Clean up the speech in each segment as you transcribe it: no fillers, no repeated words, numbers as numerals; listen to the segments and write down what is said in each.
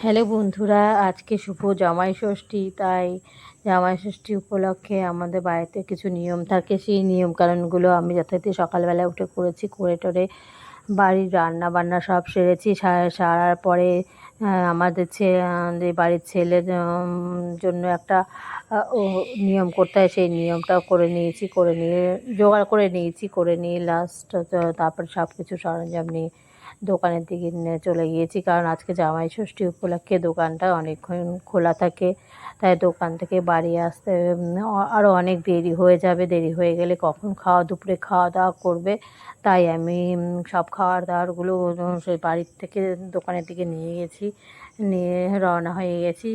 Hello বন্ধুরা, আজকে শুভ জামাই ষষ্ঠী। তাই জামাই ষষ্ঠী উপলক্ষে আমাদের বাড়িতে কিছু নিয়ম থাকে। সেই নিয়ম কানুনগুলো আমি যথারীতি সকালবেলা উঠে করেছি। করে টরে বাড়ির রান্না বান্না সব সেরেছি। সারার পরে আমাদের বাড়ির ছেলের জন্য একটা ও নিয়ম করতে হয়। সেই নিয়মটাও করে নিয়েছি। করে নিয়ে জোগাড় করে নিয়েছি। করে নিয়ে তারপরে সব কিছু সরঞ্জাম নিয়ে দোকানের দিকে চলে গিয়েছি, কারণ আজকে জামাই ষষ্ঠী উপলক্ষে দোকানটা অনেকক্ষণ খোলা থাকে। তাই দোকান থেকে বাড়ি আসতে আরও অনেক দেরি হয়ে যাবে। দেরি হয়ে গেলে কখন দুপুরে খাওয়া দাওয়া করবে। তাই আমি সব খাবার দাবারগুলো সেই বাড়ির থেকে দোকানের দিকে নিয়ে গেছি। নিয়ে রওনা হয়ে গেছি।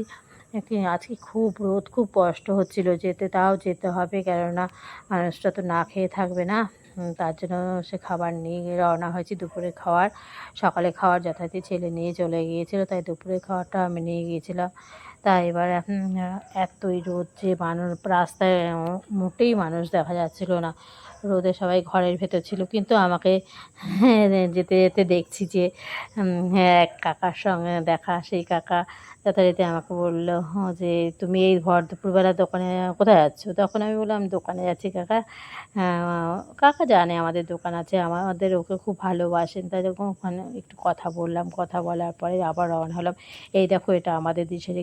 আজকে খুব রোদ, খুব কষ্ট হচ্ছিল যেতে, তাও যেতে হবে, কেননা মানুষটা তো না খেয়ে থাকবে না। তার জন্য সে খাবার নিয়ে রওনা হয়েছি। দুপুরে খাওয়ার, সকালে খাওয়ার যথারীতি ছেলে নিয়ে চলে গিয়েছিল, তাই দুপুরের খাওয়ারটা আমি নিয়ে গিয়েছিলাম। তাই এবার এতই রোদ যে রাস্তায় মোটেই মানুষ দেখা যাচ্ছিল না। রোদে সবাই ঘরের ভেতর ছিল, কিন্তু আমাকে যেতে যেতে দেখছি যে হ্যাঁ, এক কাকার সঙ্গে দেখা। সেই কাকা যথারীতি আমাকে বললো যে, তুমি এই ভর দুপুরবেলা দোকানে কোথায় যাচ্ছ? তখন আমি বললাম, আমি দোকানে যাচ্ছি কাকা। কাকা জানে আমাদের দোকান আছে, আমাদের ওকে খুব ভালোবাসেন, তাই যখন ওখানে একটু কথা বললাম। কথা বলার পরে আবার রওনা হলাম। এই দেখো, এটা আমাদের দিশারি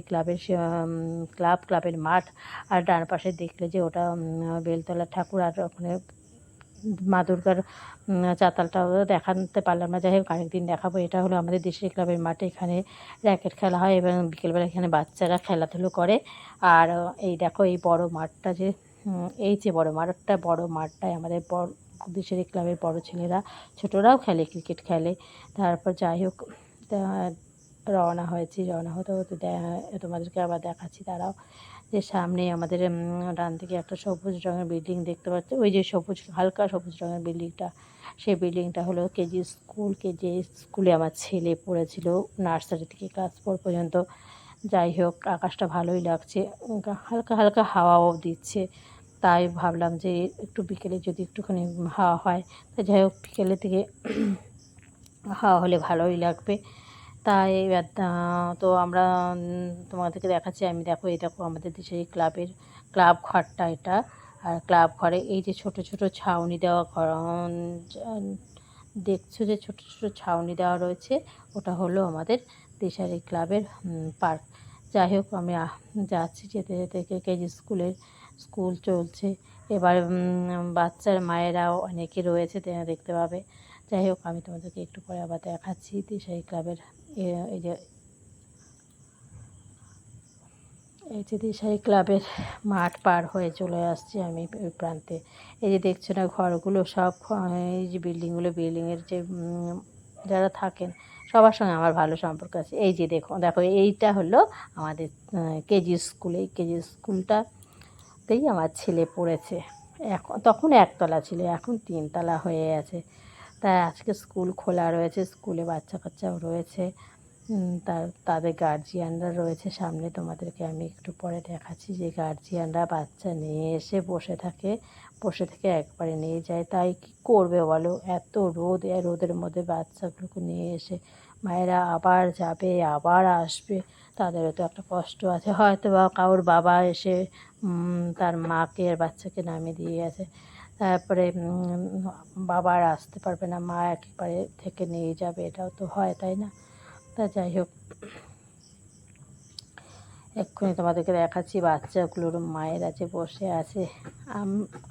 ক্লাবের মাঠ। আর ডান পাশে দেখলে যে ওটা বেলতলা ঠাকুর। আর ওখানে মা দুর্গার চাতালটাও দেখাতে পারলাম না। যাই হোক, আরেকদিন দেখাবো। এটা হলো আমাদের দেশের ক্লাবের মাঠে। এখানে র্যাকেট খেলা হয় এবং বিকেলবেলা এখানে বাচ্চারা খেলাধুলো করে। আর এই দেখো, এই বড় মাঠটা যে এই যে বড় মাঠটায় আমাদের দেশের ক্লাবের বড় ছেলেরা, ছোটরাও খেলে, ক্রিকেট খেলে। তারপর যাই হোক, রওনা হয়েছি। রওনা হতে হতে তোমাদেরকে আবার দেখাচ্ছি, তারাও যে সামনে আমাদের ডান দিকে একটা সবুজ রঙের বিল্ডিং দেখতে পাচ্ছি। ওই যে হালকা সবুজ রঙের বিল্ডিংটা, সেই বিল্ডিংটা হলো কেজি স্কুল। যে স্কুলে আমার ছেলে পড়েছিল নার্সারি থেকে ক্লাস 4 পর্যন্ত। যাই হোক, আকাশটা ভালোই লাগছে, হালকা হালকা হাওয়াও দিচ্ছে। তাই ভাবলাম যে একটু বিকেলে যদি একটুখানি হাওয়া হয়। তো যাই হোক, বিকেলের থেকে হাওয়া হলে ভালোই লাগবে। তাই এবার তো আমরা তোমাদেরকে দেখাচ্ছি। আমি দেখো, এই দেখো আমাদের দেশের ক্লাব ঘরটা এটা। আর ক্লাব ঘরে এই যে ছোট ছোট ছাউনি দেওয়া ঘর দেখছো, যে ছোট ছোট ছাউনি দেওয়া রয়েছে, ওটা হলো আমাদের দিশারি ক্লাবের পার্ক। যাই হোক, আমি যাচ্ছি। যেতে যেতে কেজি স্কুল চলছে। এবার বাচ্চার মায়েরাও অনেকে রয়েছে, দেখতে পাবে। যাই হোক, আমি তোমাদেরকে একটু পরে আবার দেখাচ্ছি দিশারি ক্লাবের এই যে দিশারি ক্লাবের মাঠ পার হয়ে চলে আসছি আমি ওই প্রান্তে। এই যে দেখছো না ঘরগুলো, সব এই যে বিল্ডিংয়ের যে যারা থাকেন সবার সঙ্গে আমার ভালো সম্পর্ক আছে। এই যে দেখো দেখো, এইটা হলো আমাদের কেজি স্কুল। এই কেজি স্কুলটাতেই আমার ছেলে পড়েছে। তখন একতলা ছিল, এখন 3তলা হয়ে গেছে। তাই আজকে স্কুল খোলা রয়েছে, স্কুলে বাচ্চা কাচ্চাও রয়েছে। তাদের গার্জিয়ানরা রয়েছে সামনে। তোমাদেরকে আমি একটু পরে দেখাচ্ছি যে গার্জিয়ানরা বাচ্চা নিয়ে এসে বসে থেকে একবারে নিয়ে যায়। তাই কী করবে বলো, এত রোদ, রোদের মধ্যে বাচ্চাগুলোকে নিয়ে এসে মায়েরা আবার যাবে আবার আসবে, তাদেরও তো একটা কষ্ট আছে। হয়তো বা কারোর বাবা এসে তার মাকে আর বাচ্চাকে নামিয়ে দিয়ে গেছে, তারপরে বাবা আর আসতে পারবে না, মা একেবারে থেকে নিয়ে যাবে, এটাও তো হয়, তাই না? তা যাই হোক, এক্ষুনি তোমাদেরকে দেখাচ্ছি বাচ্চাগুলোর মায়েরা যে বসে আছে।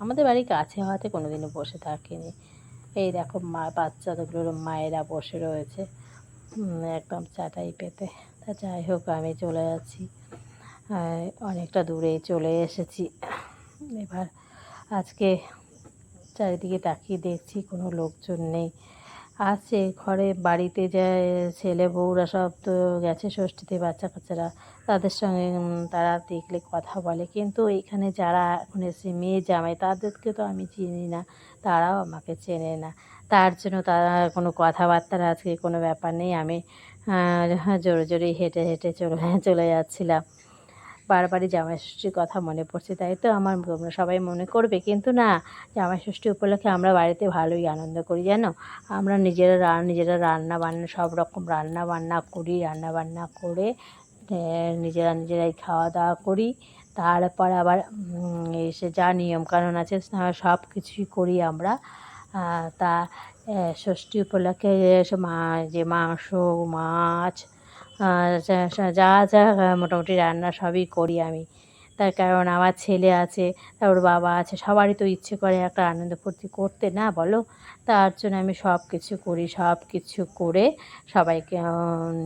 আমাদের বাড়ির কাছে হওয়াতে কোনো দিনও বসে থাকিনি। এই দেখো, বাচ্চাগুলোর মায়েরা বসে রয়েছে একদম চাটাই পেতে। তা যাই হোক, আমি চলে যাচ্ছি, অনেকটা দূরেই চলে এসেছি। এবার আজকে চারিদিকে তাকিয়ে দেখছি কোনো লোকজন নেই। আছে ঘরে, বাড়িতে যায় ছেলে বউরা সব তো গেছে ষষ্ঠীতে, বাচ্চা কাচ্চারা তাদের সঙ্গে তারা দেখলে কথা বলে। কিন্তু এখানে যারা এখন এসে মেয়ে জামাই, তাদেরকে তো আমি চিনি না, তারাও আমাকে চেনে না। তার জন্য তারা কোনো কথাবার্তার আজকে কোনো ব্যাপার নেই। আমি জোরে জোরে হেঁটে হেঁটে চলে যাচ্ছিলাম। বারবারই জামাই ষষ্ঠীর কথা মনে পড়ছে, তাই তো আমার সবাই মনে করবে, কিন্তু না, জামাই ষষ্ঠী উপলক্ষে আমরা বাড়িতে ভালোই আনন্দ করি জানো। আমরা নিজেরা রান্না বান্না সব রকম রান্না বান্না করি, রান্না বান্না করে নিজেরাই খাওয়া দাওয়া করি। তারপর আবার এসে যা নিয়মকানুন আছে সব কিছুই করি আমরা। তা ষষ্ঠী উপলক্ষে যে মাংস, মাছ, যা যা মোটামুটি রান্না সবই করি আমি। তার কারণ আমার ছেলে আছে, তারপর বাবা আছে, সবারই তো ইচ্ছে করে একটা আনন্দ ফুর্তি করতে, না বলো? তার জন্য আমি সব কিছু করি, সব কিছু করে সবাইকে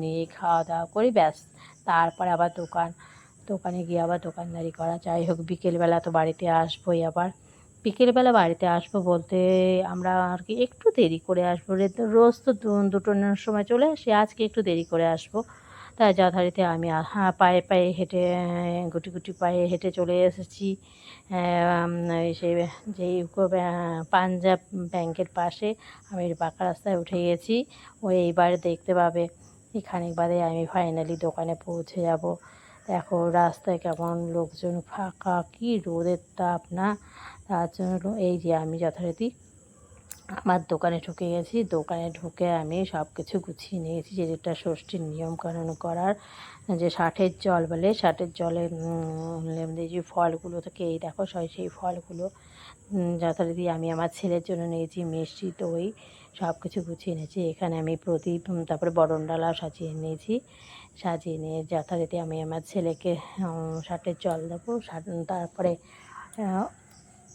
নিয়ে খাওয়া দাওয়া করি, ব্যাস। তারপরে আবার দোকানে গিয়ে আবার দোকানদারি করা। যাই হোক, বিকেলবেলা তো বাড়িতে আসবোই। আবার বিকেলবেলা বাড়িতে আসবো বলতে আমরা আর কি একটু দেরি করে আসবো। রোজ তো দুটোর সময় চলে আসি, আজকে একটু দেরি করে আসবো। তাই যথারীতি আমি পায়ে পায়ে হেঁটে গুটি গুটি পায়ে হেঁটে চলে এসেছি সেই যে ইউকো পাঞ্জাব ব্যাংকের পাশে আমি পাকা রাস্তায় উঠে গেছি। এইবার দেখতে পাবে খানিক বাদে আমি ফাইনালি দোকানে পৌঁছে যাব। দেখো রাস্তায় কেমন লোকজন, ফাঁকা, কি রোদের তাপ না। তার জন্য এই যে আমি যথারীতি আমার দোকানে ঢুকে গেছি। দোকানে ঢুকে আমি সব কিছু গুছিয়ে নিয়েছি, যেটা ষষ্ঠীর নিয়মকানুন করার, যে ষাটের জল বলে, ষাটের জলে যে ফলগুলো থাকে, এই দেখো সেই ফলগুলো যথারীতি আমি আমার ছেলের জন্য নিয়েছি, মিষ্টি, দই, সব কিছু গুছিয়ে নিয়েছি। এখানে আমি প্রদীপ, তারপরে বরণডালাও সাজিয়ে নিয়েছি। সাজিয়ে নিয়ে যথারীতি আমি আমার ছেলেকে ষাটের জল দেবো। তারপরে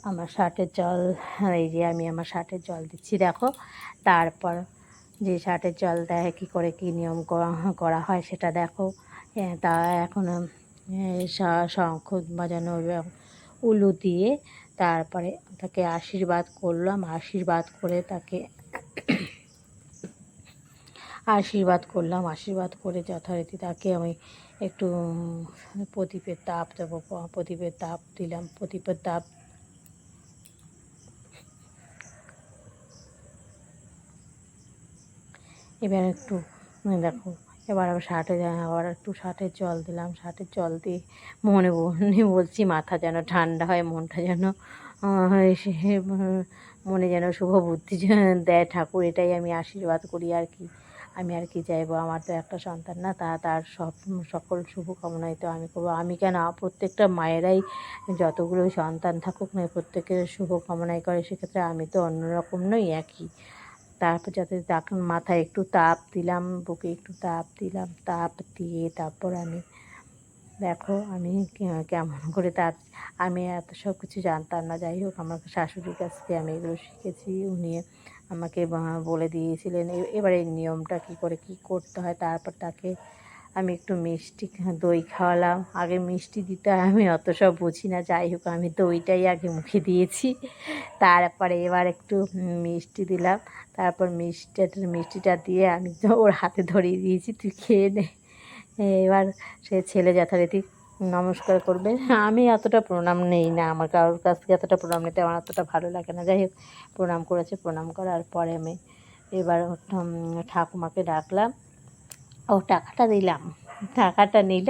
আমার ষাটের জল, এই যে আমি আমার ষাটের জল দিচ্ছি দেখো। তারপর যে ষাটের জল দেয় কী করে, কী নিয়ম করা হয় সেটা দেখো। তা এখন শঙ্খ বাজানো, উলু দিয়ে তারপরে তাকে আশীর্বাদ করলাম। আশীর্বাদ করে যথারীতি তাকে আমি একটু প্রদীপের তাপ দেবো। প্রদীপের তাপ দিলাম। প্রদীপের তাপ এবার একটু দেখো, এবার আবার একটু ষাটের জল দিলাম। ষাটের জল দিয়ে মনে বলছি মাথা যেন ঠান্ডা হয়, মনটা যেন মনে যেন শুভ বুদ্ধি দেয় ঠাকুর, এটাই আমি আশীর্বাদ করি আর কি। আমি আর কি চাইবো, আমার তো একটা সন্তান না, তার সকল শুভকামনাই তো আমি করবো। আমি কেন, প্রত্যেকটা মায়েরাই যতগুলো সন্তান থাকুক না প্রত্যেকের শুভকামনাই করে, সেক্ষেত্রে আমি তো অন্যরকম নই, একই। তারপর যাতে তখন মাথায় একটু তাপ দিলাম, বুকে একটু তাপ দিলাম। তাপ দিয়ে তারপর আমি দেখো আমি কেমন করে আমি এত সব কিছু জানতাম না। যাই হোক, আমার শাশুড়ির কাছ থেকে আমি এগুলো শিখেছি। উনি আমাকে বলে দিয়েছিলেন এবার এই নিয়মটা কী করে কী করতে হয়। তারপর তাকে আমি একটু মিষ্টি দই খাওয়ালাম। আগে মিষ্টি দিতে হয়, আমি অত সব বুঝি না। যাই হোক, আমি দইটাই আগে মুখে দিয়েছি। তারপরে এবার একটু মিষ্টি দিলাম। তারপর মিষ্টিটা দিয়ে আমি তো ওর হাতে ধরিয়ে দিয়েছি, তুই খেয়ে নে। এবার সে ছেলে যথারীতি নমস্কার করবে। আমি অতটা প্রণাম নেই না, আমার কারোর কাছ থেকে এতটা প্রণাম নিতে আমার অতটা ভালো লাগে না। যাই হোক, প্রণাম করেছে। প্রণাম করার পরে আমি এবার ঠাকুমাকে ডাকলাম, ও টাকাটা দিলাম, টাকাটা নিল।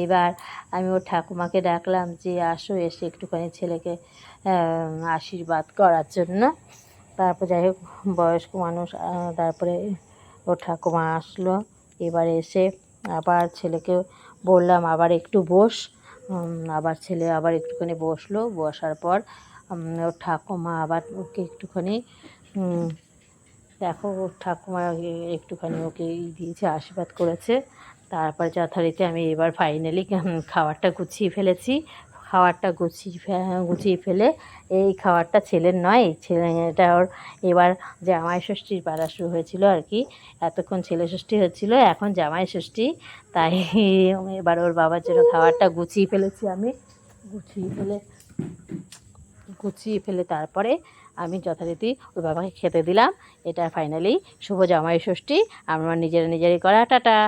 এবার আমি ওর ঠাকুমাকে ডাকলাম যে আসো, এসে একটুখানি ছেলেকে আশীর্বাদ করার জন্য। তারপর যাই হোক, বয়স্ক মানুষ, তারপরে ওর ঠাকুমা আসলো। এবার এসে আবার ছেলেকে বললাম আবার একটু বস। আবার ছেলে আবার একটুখানি বসলো। বসার পর ওর ঠাকুমা আবার ওকে একটুখানি দেখো, ওর ঠাকুমা একটুখানি ওকে দিয়েছে, আশীর্বাদ করেছে। তারপর যথারীতি আমি এবার ফাইনালি খাবারটা গুছিয়ে ফেলেছি। খাবারটা গুছিয়ে ফেলে, এই খাবারটা ছেলের নয়, এটা ওর এবার জামাই ষষ্ঠীর পালা শুরু হয়েছিল আর কি। এতক্ষণ ছেলে ষষ্ঠী হচ্ছিলো, এখন জামাই ষষ্ঠী। তাই এবার ওর বাবার জন্য খাবারটা গুছিয়ে ফেলেছি আমি। গুছিয়ে ফেলে তারপরে আমি যথারীতি ওর বাবাকে খেতে দিলাম। এটা ফাইনালি শুভ জামাই ষষ্ঠী, আমার নিজেরাই করা। টাটা।